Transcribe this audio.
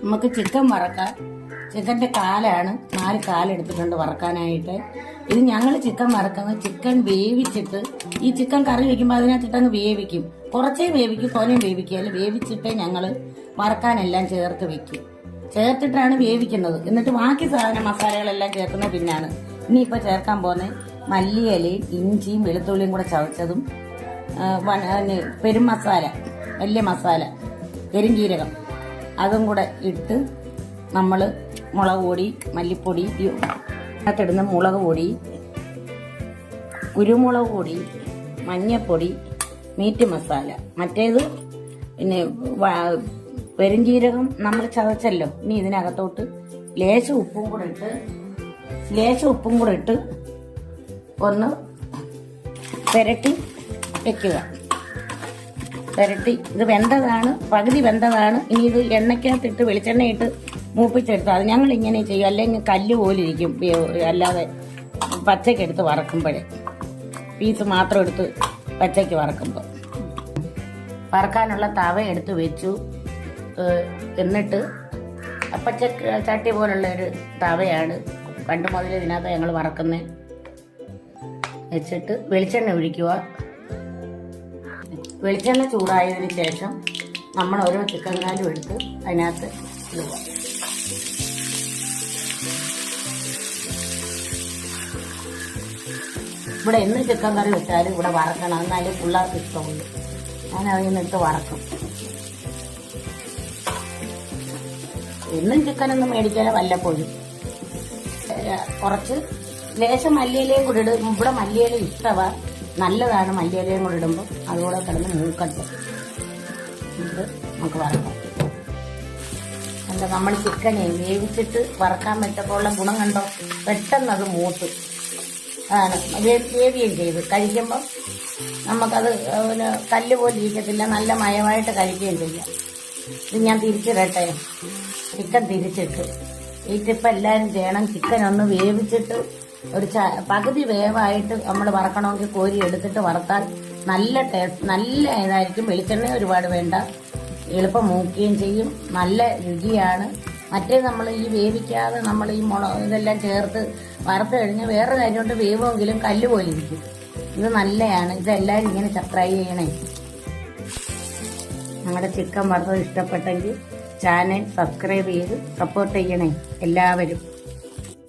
നമുക്ക് ചിക്കൻ വറക്കാം. ചിക്കൻ്റെ കാലാണ്, 4 കാലെടുത്തിട്ടുണ്ട് വറക്കാനായിട്ട്. ഇത് ഞങ്ങൾ ചിക്കൻ വറക്കുന്നത് ചിക്കൻ വേവിച്ചിട്ട്, ഈ ചിക്കൻ കറി വയ്ക്കുമ്പോൾ അതിനകത്തിട്ടങ്ങ് വേവിക്കും. കുറച്ചേ വേവിക്കും, തോനെയും വേവിക്കുകയല്ല. വേവിച്ചിട്ടേ ഞങ്ങൾ വറക്കാനെല്ലാം ചേർത്ത് വെക്കും. ചേർത്തിട്ടാണ് വേവിക്കുന്നത്. എന്നിട്ട് ബാക്കി സാധന മസാലകളെല്ലാം ചേർക്കുന്നത് പിന്നാണ്. ഇനിയിപ്പോൾ ചേർക്കാൻ പോകുന്നത് മല്ലിയിലയും ഇഞ്ചിയും വെളുത്തുള്ളിയും കൂടെ ചതച്ചതും, പെരും മസാല, വലിയ മസാല, പെരുംജീരകം, അതും കൂടെ ഇട്ട് നമ്മൾ മുളക് പൊടി, മല്ലിപ്പൊടി, അതിനകത്തിടുന്ന മുളക് പൊടി, കുരുമുളക് പൊടി, മഞ്ഞൾപ്പൊടി, മീറ്റ് മസാല, മറ്റേത് പിന്നെ പെരുംജീരകം നമ്മൾ ചതച്ചല്ലോ. ഇനി ഇതിനകത്തോട്ട് ലേശം ഉപ്പും കൂടെ ഇട്ട് ഒന്ന് പെരട്ടി വെക്കുക. പെരട്ടി ഇത് വെന്തതാണ്, പകുതി വെന്തതാണ്. ഇനി ഇത് എണ്ണയ്ക്കകത്തിട്ട് വെളിച്ചെണ്ണയിട്ട് മൂപ്പിച്ചെടുത്താൽ അത് ഞങ്ങൾ ഇങ്ങനെ ചെയ്യും. അല്ലെങ്കിൽ കല്ല് പോലെ ഇരിക്കും. അല്ലാതെ പച്ചയ്ക്കെടുത്ത് വറക്കുമ്പോഴേ പീസ് മാത്രം എടുത്ത് പച്ചയ്ക്ക് വറക്കുമ്പോൾ. വറക്കാനുള്ള തവ എടുത്ത് വെച്ചു. എന്നിട്ട് ചട്ടി പോലുള്ള ഒരു തവയാണ് പണ്ട് മുതൽ ഇതിനകത്ത് ഞങ്ങൾ വറക്കുന്നത്. വെച്ചിട്ട് വെളിച്ചെണ്ണ ഒഴിക്കുക. വെളിച്ചെണ്ണ ചൂടായതിന് ശേഷം നമ്മൾ ഓരോ ചിക്കൻ കാലും എടുത്ത് അതിനകത്ത് ഇടുക. ഇവിടെ എന്ന് ചിക്കൻ കറി വെച്ചാലും ഇവിടെ വറക്കണം, എന്നാലും പിള്ളേർക്ക് ഇഷ്ടമുള്ളൂ. ഞാൻ അതിൽ നിന്നിട്ട് വറക്കും. എന്നും ചിക്കനൊന്നും മേടിക്കാനോ വല്ലപ്പോഴും കുറച്ച് ലേശം മല്ലിയിലയും കൂടി ഇടും. ഇവിടെ മല്ലിയില ഇഷ്ടമാണ്, നല്ലതാണ്. മല്ലിയിലയും കൂടി ഇടുമ്പോൾ അതുകൂടെ കിടന്ന് മൂക്കട്ട് ഇത് നമുക്ക് വറക്കാം. എന്താ നമ്മൾ ചിക്കനെ വേവിച്ചിട്ട് വറക്കാൻ പറ്റപ്പോഴുള്ള ഗുണം കണ്ടോ? പെട്ടെന്ന് അത് മൂത്ത് ആണ് വേവിയും ചെയ്ത് കഴിക്കുമ്പം നമുക്കത് പിന്നെ കല്ല് പോലെ ഇരിക്കത്തില്ല, നല്ല മയമായിട്ട് കഴിക്കുകയും ചെയ്യാം. ഇത് ഞാൻ തിരിച്ചിടട്ടെ. ചിക്കൻ തിരിച്ചിട്ട് ഈ ടിപ്പ് എല്ലാവരും ചെയ്യണം. ചിക്കൻ ഒന്ന് വേവിച്ചിട്ട് ഒരു പകുതി വേവായിട്ട് നമ്മൾ വറക്കണമെങ്കിൽ കോരി എടുത്തിട്ട് വറുത്താൽ നല്ല ടേസ്റ്റ്, നല്ല ഇതായിരിക്കും. വെളിച്ചെണ്ണ ഒരുപാട് വേണ്ട, എളുപ്പം മൂക്കുകയും ചെയ്യും, നല്ല രുചിയാണ്. മറ്റേ നമ്മൾ ഈ വേവിക്കാതെ നമ്മൾ ഈ ഇതെല്ലാം ചേർത്ത് വറുത്ത് കഴിഞ്ഞ് വേറെ കാര്യം കൊണ്ട് വേവുമെങ്കിലും കല്ല് പോലെ ഇരിക്കും. ഇത് നല്ലതാണ്. ഇതെല്ലാവരും ഇങ്ങനെ ട്രൈ ചെയ്യണേ. ഞങ്ങളുടെ ചിക്കൻ വറുത്തത് ഇഷ്ടപ്പെട്ടെങ്കിൽ ചാനൽ സബ്സ്ക്രൈബ് ചെയ്ത് സപ്പോർട്ട് ചെയ്യണേ എല്ലാവരും.